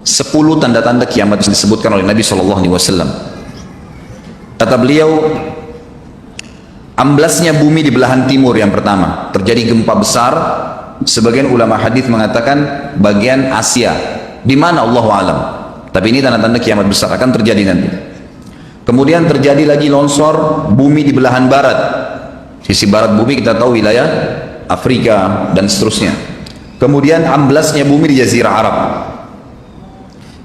10 tanda-tanda kiamat yang disebutkan oleh Nabi SAW. Kata beliau, amblasnya bumi di belahan timur yang pertama, terjadi gempa besar. Sebagian ulama hadis mengatakan bagian Asia, di mana Allahu alam. Tapi ini tanda-tanda kiamat besar akan terjadi nanti. Kemudian terjadi lagi longsor bumi di belahan barat. Sisi barat bumi kita tahu wilayah Afrika dan seterusnya. Kemudian amblasnya bumi di Jazirah Arab.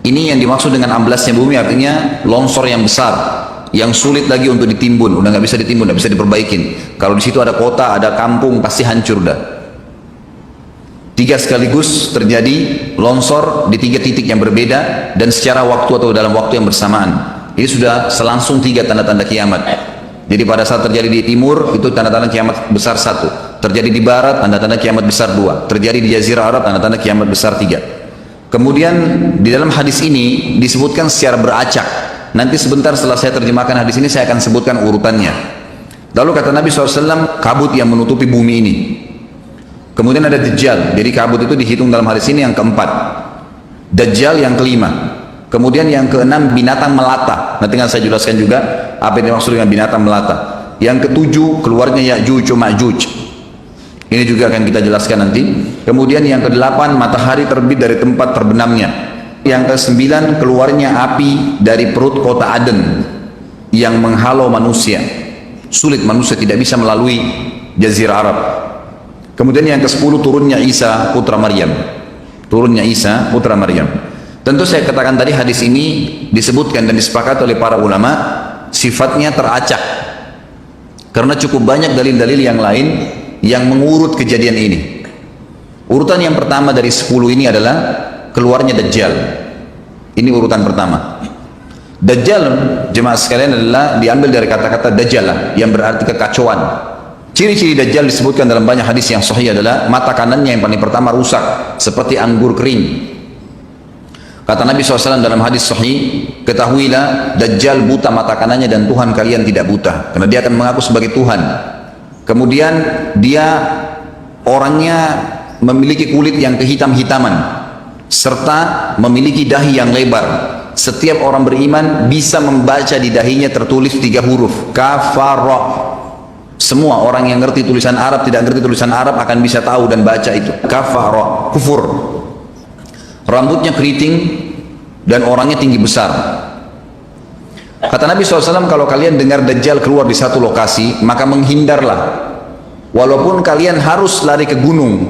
Ini yang dimaksud dengan amblasnya bumi, artinya longsor yang besar, yang sulit lagi untuk ditimbun, udah nggak bisa ditimbun, nggak bisa diperbaikin. Kalau di situ ada kota, ada kampung, pasti hancur dah. 3 sekaligus terjadi longsor di 3 titik yang berbeda dan secara waktu atau dalam waktu yang bersamaan. Ini sudah selangsung 3 tanda-tanda kiamat. Jadi pada saat terjadi di timur, itu tanda-tanda kiamat besar 1. Terjadi di barat, tanda-tanda kiamat besar 2. Terjadi di Jazirah Arab, tanda-tanda kiamat besar 3. Kemudian di dalam hadis ini disebutkan secara beracak. Nanti sebentar setelah saya terjemahkan hadis ini, saya akan sebutkan urutannya. Lalu kata Nabi SAW, kabut yang menutupi bumi ini. Kemudian ada Dajjal. Jadi kabut itu dihitung dalam hadis ini yang keempat. Dajjal yang kelima. Kemudian yang keenam binatang melata. Nanti akan saya jelaskan juga apa yang dimaksud dengan binatang melata. Yang ketujuh keluarnya Ya'juj wa Ma'juj. Ini juga akan kita jelaskan nanti. Kemudian yang kedelapan matahari terbit dari tempat terbenamnya. Yang kesembilan keluarnya api dari perut kota Aden yang menghalau manusia. Sulit, manusia tidak bisa melalui Jazirah Arab. Kemudian yang ke-10 turunnya Isa putra Maryam. Turunnya Isa putra Maryam. Tentu saya katakan tadi hadis ini disebutkan dan disepakati oleh para ulama sifatnya teracak. Karena cukup banyak dalil-dalil yang lain yang mengurut kejadian ini. Urutan yang pertama dari 10 ini adalah keluarnya Dajjal. Ini urutan pertama. Dajjal, jemaah sekalian, adalah diambil dari kata-kata Dajjalah yang berarti kekacauan. Ciri-ciri Dajjal disebutkan dalam banyak hadis yang sahih adalah mata kanannya yang paling pertama rusak seperti anggur kering. Kata Nabi SAW dalam hadis sahih, ketahuilah Dajjal buta mata kanannya dan Tuhan kalian tidak buta, karena dia akan mengaku sebagai Tuhan. Kemudian dia orangnya memiliki kulit yang kehitam-hitaman serta memiliki dahi yang lebar. Setiap orang beriman bisa membaca di dahinya tertulis 3 huruf kafara. Semua orang yang ngerti tulisan Arab, tidak ngerti tulisan Arab akan bisa tahu dan baca itu kafara, kufur. Rambutnya keriting dan orangnya tinggi besar. Kata Nabi SAW, kalau kalian dengar Dajjal keluar di satu lokasi, maka menghindarlah. Walaupun kalian harus lari ke gunung,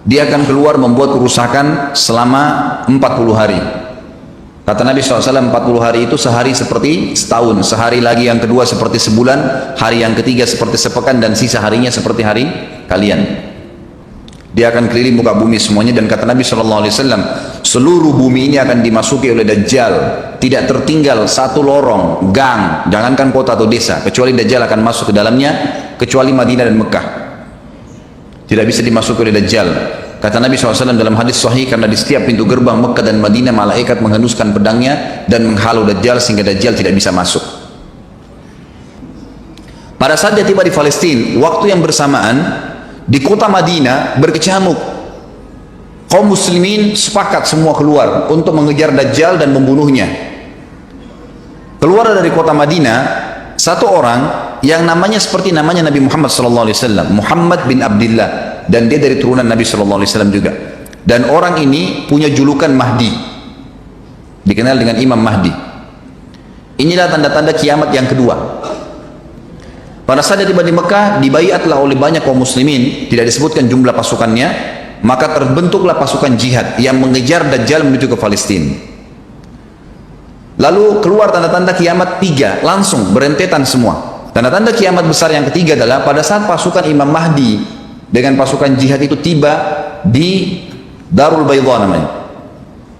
dia akan keluar membuat kerusakan selama 40 hari. Kata Nabi SAW, 40 hari itu sehari seperti setahun, sehari lagi yang kedua seperti sebulan, hari yang ketiga seperti sepekan, dan sisa harinya seperti hari kalian. Dia akan keliling muka bumi semuanya, dan kata Nabi SAW, seluruh bumi ini akan dimasuki oleh Dajjal. Tidak tertinggal satu lorong, gang, jangankan kota atau desa, kecuali Dajjal akan masuk ke dalamnya, kecuali Madinah dan Mekah. Tidak bisa dimasuki oleh Dajjal. Kata Nabi SAW dalam hadis sahih, karena di setiap pintu gerbang Mekah dan Madinah malaikat menghunuskan pedangnya dan menghalau Dajjal sehingga Dajjal tidak bisa masuk. Pada saat dia tiba di Palestina, waktu yang bersamaan di kota Madinah berkecamuk. Kaum muslimin sepakat semua keluar untuk mengejar Dajjal dan membunuhnya. Keluar dari kota Madinah satu orang yang namanya seperti namanya Nabi Muhammad SAW, Muhammad bin Abdullah, dan dia dari turunan Nabi SAW juga. Dan orang ini punya julukan Mahdi, dikenal dengan Imam Mahdi. Inilah tanda-tanda kiamat yang kedua. Pada saat dia tiba di Mekah, dibaiatlah oleh banyak kaum muslimin, tidak disebutkan jumlah pasukannya, maka terbentuklah pasukan jihad yang mengejar Dajjal menuju ke Palestina. Lalu keluar tanda-tanda kiamat 3, langsung berentetan semua. Tanda-tanda kiamat besar yang ketiga adalah pada saat pasukan Imam Mahdi dengan pasukan jihad itu tiba di Darul Baydha namanya.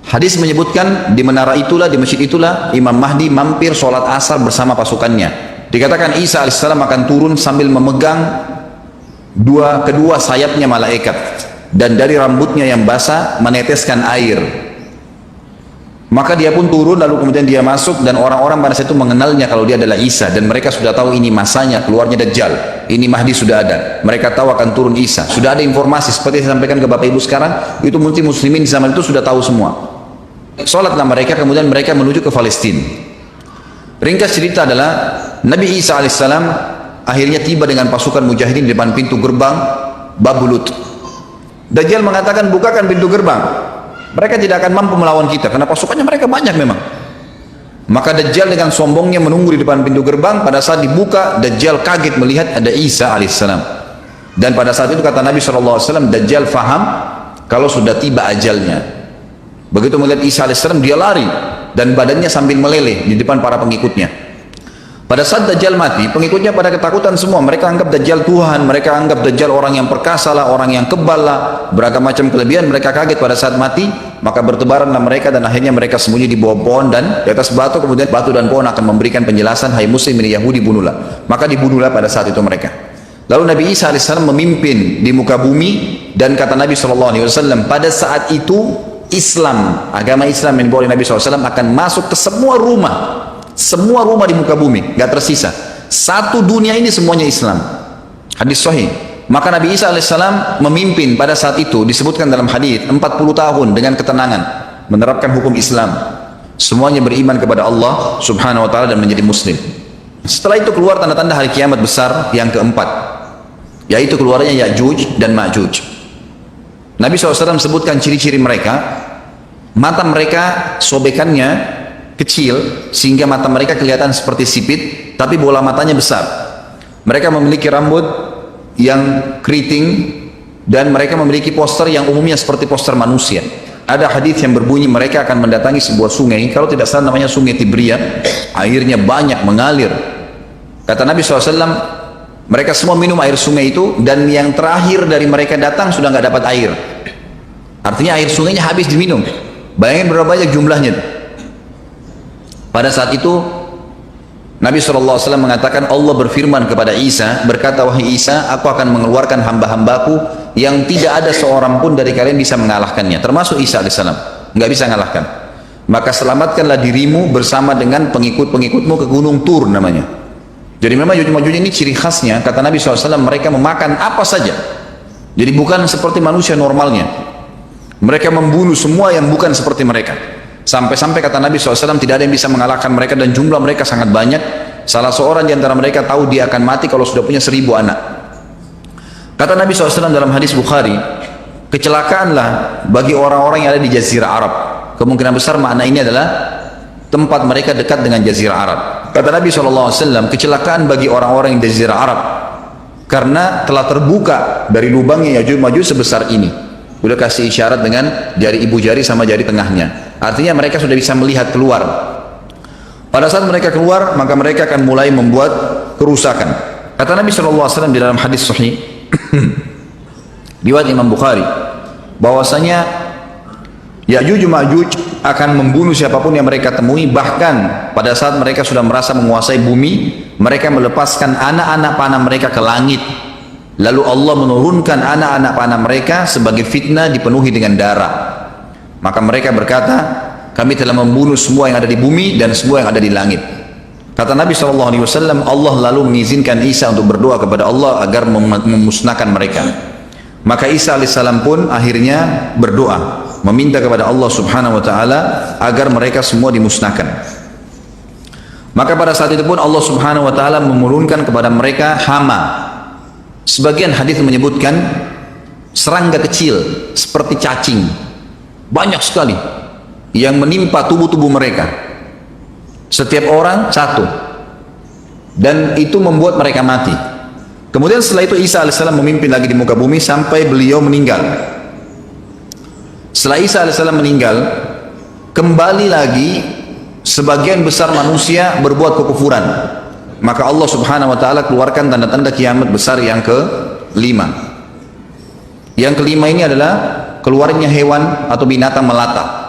Hadis menyebutkan di menara itulah, di masjid itulah Imam Mahdi mampir sholat asar bersama pasukannya. Dikatakan Isa alaihissalam akan turun sambil memegang kedua sayapnya malaikat, dan dari rambutnya yang basah meneteskan air. Maka dia pun turun, lalu kemudian dia masuk, dan orang-orang pada saat itu mengenalnya kalau dia adalah Isa, dan mereka sudah tahu ini masanya keluarnya Dajjal, ini Mahdi sudah ada. Mereka tahu akan turun Isa, sudah ada informasi seperti yang saya sampaikan ke Bapak Ibu sekarang. Itu muslimin di zaman itu sudah tahu semua. Sholatlah mereka, kemudian mereka menuju ke Palestina. Ringkas cerita adalah Nabi Isa alaihissalam akhirnya tiba dengan pasukan mujahidin di depan pintu gerbang Babulut. Dajjal mengatakan, bukakan pintu gerbang. Mereka tidak akan mampu melawan kita karena pasukannya mereka banyak memang. Maka Dajjal dengan sombongnya menunggu di depan pintu gerbang. Pada saat dibuka, Dajjal kaget melihat ada Isa alaihissalam. Dan pada saat itu kata Nabi SAW, Dajjal faham kalau sudah tiba ajalnya. Begitu melihat Isa alaihissalam, dia lari dan badannya sambil meleleh di depan para pengikutnya. Pada saat Dajjal mati, pengikutnya pada ketakutan semua. Mereka anggap Dajjal Tuhan, mereka anggap Dajjal orang yang perkasa lah, orang yang kebal lah, beragam macam kelebihan. Mereka kaget pada saat mati, maka bertebaranlah mereka dan akhirnya mereka sembunyi di bawah pohon dan di atas batu. Kemudian batu dan pohon akan memberikan penjelasan, hai muslim ini Yahudi, bunuhlah. Maka dibunuhlah pada saat itu mereka. Lalu Nabi Isa alaihissalam memimpin di muka bumi, dan kata Nabi SAW, pada saat itu Islam, agama Islam yang dibawa oleh Nabi SAW akan masuk ke semua rumah di muka bumi, gak tersisa. Satu dunia ini semuanya Islam. Hadis sahih. Maka Nabi Isa alaihissalam memimpin pada saat itu, disebutkan dalam hadis 40 tahun dengan ketenangan menerapkan hukum Islam. Semuanya beriman kepada Allah subhanahu wa ta'ala dan menjadi muslim. Setelah itu keluar tanda-tanda hari kiamat besar yang keempat, yaitu keluarnya Ya'juj dan Ma'juj. Nabi SAW sebutkan ciri-ciri mereka. Mata mereka sobekannya kecil sehingga mata mereka kelihatan seperti sipit, tapi bola matanya besar. Mereka memiliki rambut yang keriting dan mereka memiliki poster yang umumnya seperti poster manusia. Ada hadis yang berbunyi mereka akan mendatangi sebuah sungai, kalau tidak salah namanya Sungai Tibria, airnya banyak mengalir. Kata Nabi SAW, mereka semua minum air sungai itu, dan yang terakhir dari mereka datang sudah nggak dapat air. Artinya air sungainya habis diminum. Bayangin berapa banyak jumlahnya. Pada saat itu Nabi SAW mengatakan, Allah berfirman kepada Isa, berkata, wahai Isa, aku akan mengeluarkan hamba-hambaku yang tidak ada seorang pun dari kalian bisa mengalahkannya, termasuk Isa AS, nggak bisa mengalahkan. Maka selamatkanlah dirimu bersama dengan pengikut-pengikutmu ke Gunung Tur namanya. Jadi memang Ya'juj ini ciri khasnya, kata Nabi SAW, mereka memakan apa saja. Jadi bukan seperti manusia normalnya. Mereka membunuh semua yang bukan seperti mereka. Sampai-sampai kata Nabi SAW, tidak ada yang bisa mengalahkan mereka dan jumlah mereka sangat banyak. Salah seorang di antara mereka tahu dia akan mati kalau sudah punya 1000 anak. Kata Nabi SAW dalam hadis Bukhari, kecelakaanlah bagi orang-orang yang ada di Jazirah Arab. Kemungkinan besar makna ini adalah tempat mereka dekat dengan Jazirah Arab. Kata Nabi SAW, kecelakaan bagi orang-orang yang di Jazirah Arab karena telah terbuka dari lubangnya Ya'juj Ma'juj sebesar ini. Udah kasih isyarat dengan jari ibu jari sama jari tengahnya. Artinya mereka sudah bisa melihat keluar. Pada saat mereka keluar, maka mereka akan mulai membuat kerusakan. Kata Nabi SAW di dalam hadis sahih riwayat Imam Bukhari, bahwasanya Ya'juj Ma'juj akan membunuh siapapun yang mereka temui. Bahkan pada saat mereka sudah merasa menguasai bumi, mereka melepaskan anak-anak panah mereka ke langit. Lalu Allah menurunkan anak-anak panah mereka sebagai fitnah dipenuhi dengan darah. Maka mereka berkata, kami telah membunuh semua yang ada di bumi dan semua yang ada di langit. Kata Nabi SAW, Allah lalu mengizinkan Isa untuk berdoa kepada Allah agar memusnahkan mereka. Maka Isa AS pun akhirnya berdoa, meminta kepada Allah Subhanahu Wa Taala agar mereka semua dimusnahkan. Maka pada saat itu pun Allah Subhanahu Wa Taala menurunkan kepada mereka hama. Sebagian hadis menyebutkan serangga kecil seperti cacing, banyak sekali yang menimpa tubuh-tubuh mereka. Setiap orang satu, dan itu membuat mereka mati. Kemudian setelah itu Isa AS memimpin lagi di muka bumi sampai beliau meninggal. Setelah Isa AS meninggal, kembali lagi sebagian besar manusia berbuat kekufuran. Maka Allah Subhanahu Wa Taala keluarkan tanda-tanda kiamat besar yang kelima. Yang kelima ini adalah keluarnya hewan atau binatang melata.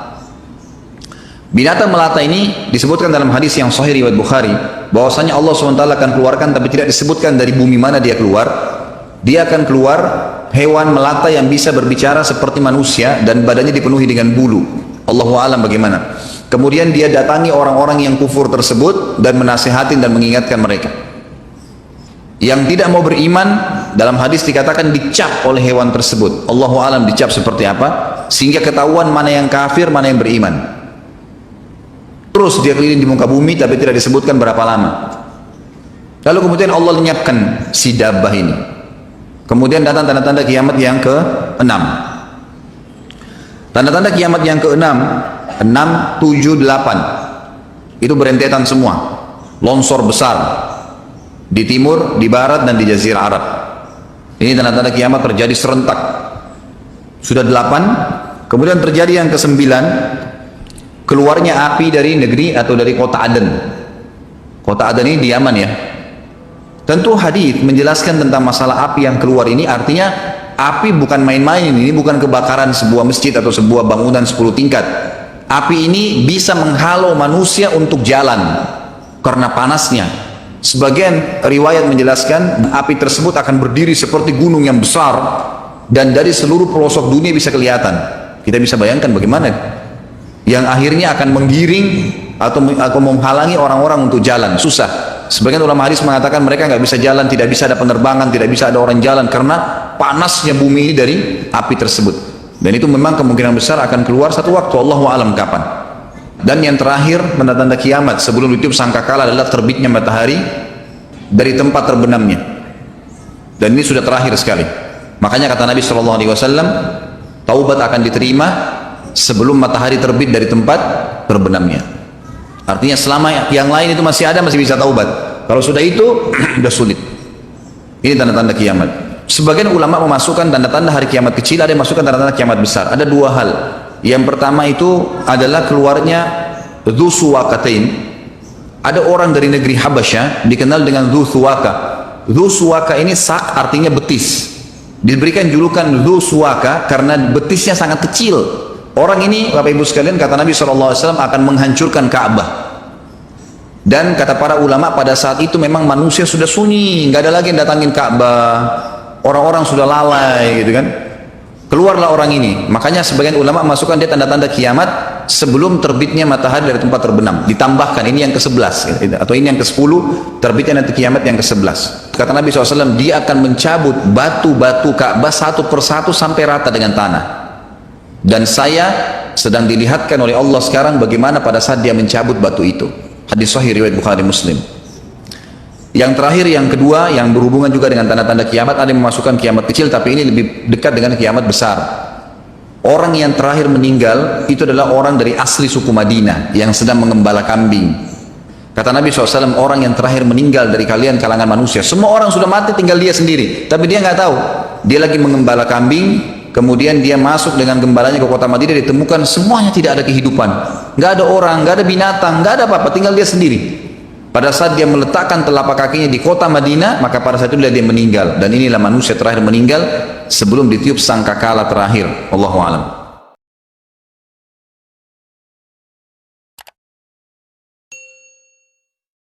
Binatang melata ini disebutkan dalam hadis yang sahih riwayat Bukhari, bahwasanya Allah SWT akan keluarkan, tapi tidak disebutkan dari bumi mana dia keluar. Dia akan keluar hewan melata yang bisa berbicara seperti manusia dan badannya dipenuhi dengan bulu. Allahu a'lam bagaimana. Kemudian dia datangi orang-orang yang kufur tersebut dan menasihatin dan mengingatkan mereka. Yang tidak mau beriman, dalam hadis dikatakan dicap oleh hewan tersebut. Allahu a'lam dicap seperti apa, sehingga ketahuan mana yang kafir, mana yang beriman. Terus dia keliling di muka bumi tapi tidak disebutkan berapa lama. Lalu kemudian Allah lenyapkan si dabbah ini. Kemudian datang tanda-tanda kiamat yang ke-6. Tanda-tanda kiamat yang ke-6, 6, 7, 8. Itu berentetan semua. Longsor besar di timur, di barat, dan di jazirah Arab. Ini tanda-tanda kiamat terjadi serentak. Sudah 8. Kemudian terjadi yang ke-9, keluarnya api dari negeri atau dari kota Aden. Kota Aden ini di Yaman ya. Tentu hadis menjelaskan tentang masalah api yang keluar ini, artinya api bukan main-main, ini bukan kebakaran sebuah masjid atau sebuah bangunan 10 tingkat. Api ini bisa menghalau manusia untuk jalan karena panasnya. Sebagian riwayat menjelaskan api tersebut akan berdiri seperti gunung yang besar dan dari seluruh pelosok dunia bisa kelihatan. Kita bisa bayangkan bagaimana yang akhirnya akan menggiring atau menghalangi orang-orang untuk jalan, susah. Sebagian ulama hadis mengatakan mereka nggak bisa jalan, tidak bisa ada penerbangan, tidak bisa ada orang jalan karena panasnya bumi ini dari api tersebut. Dan itu memang kemungkinan besar akan keluar satu waktu, Allahu a'lam kapan. Dan yang terakhir, tanda-tanda kiamat sebelum ditiup sangkakala adalah terbitnya matahari dari tempat terbenamnya. Dan ini sudah terakhir sekali. Makanya kata Nabi SAW, taubat akan diterima sebelum matahari terbit dari tempat terbenamnya. Artinya selama yang lain itu masih ada, masih bisa taubat. Kalau sudah itu, sudah sulit. Ini tanda-tanda kiamat. Sebagian ulama memasukkan tanda-tanda hari kiamat kecil, ada yang masukkan tanda-tanda kiamat besar. Ada dua hal. Yang pertama itu adalah keluarnya Dzu Suwakatain. Ada orang dari negeri Habasyah dikenal dengan Dzu Suwaka. Dzu Suwaka ini sak artinya betis. Diberikan julukan Dzu Suwaka karena betisnya sangat kecil. Orang ini, Bapak Ibu sekalian, kata Nabi SAW akan menghancurkan Ka'bah. Dan kata para ulama pada saat itu memang manusia sudah sunyi, nggak ada lagi yang datangin Ka'bah. Orang-orang sudah lalai, gitu kan? Keluarlah orang ini. Makanya sebagian ulama masukkan dia tanda-tanda kiamat sebelum terbitnya matahari dari tempat terbenam. Ditambahkan ini yang ke-11 atau ini yang ke-10, terbitnya nanti kiamat yang ke-11. Kata Nabi SAW, dia akan mencabut batu-batu Ka'bah satu persatu sampai rata dengan tanah. Dan saya sedang dilihatkan oleh Allah sekarang bagaimana pada saat dia mencabut batu itu. Hadis sahih riwayat Bukhari Muslim. Yang terakhir, yang kedua, yang berhubungan juga dengan tanda-tanda kiamat, ada yang memasukkan kiamat kecil tapi ini lebih dekat dengan kiamat besar. Orang yang terakhir meninggal itu adalah orang dari asli suku Madinah yang sedang mengembala kambing. Kata Nabi SAW, orang yang terakhir meninggal dari kalian kalangan manusia, semua orang sudah mati tinggal dia sendiri, tapi dia nggak tahu dia lagi mengembala kambing. Kemudian dia masuk dengan gembalanya ke kota Madinah, ditemukan semuanya tidak ada kehidupan, nggak ada orang, nggak ada binatang, nggak ada apa-apa, tinggal dia sendiri. Pada saat dia meletakkan telapak kakinya di kota Madinah, maka pada saat itu dia meninggal. Dan inilah manusia terakhir meninggal sebelum ditiup sangkakala terakhir. Allahu a'lam.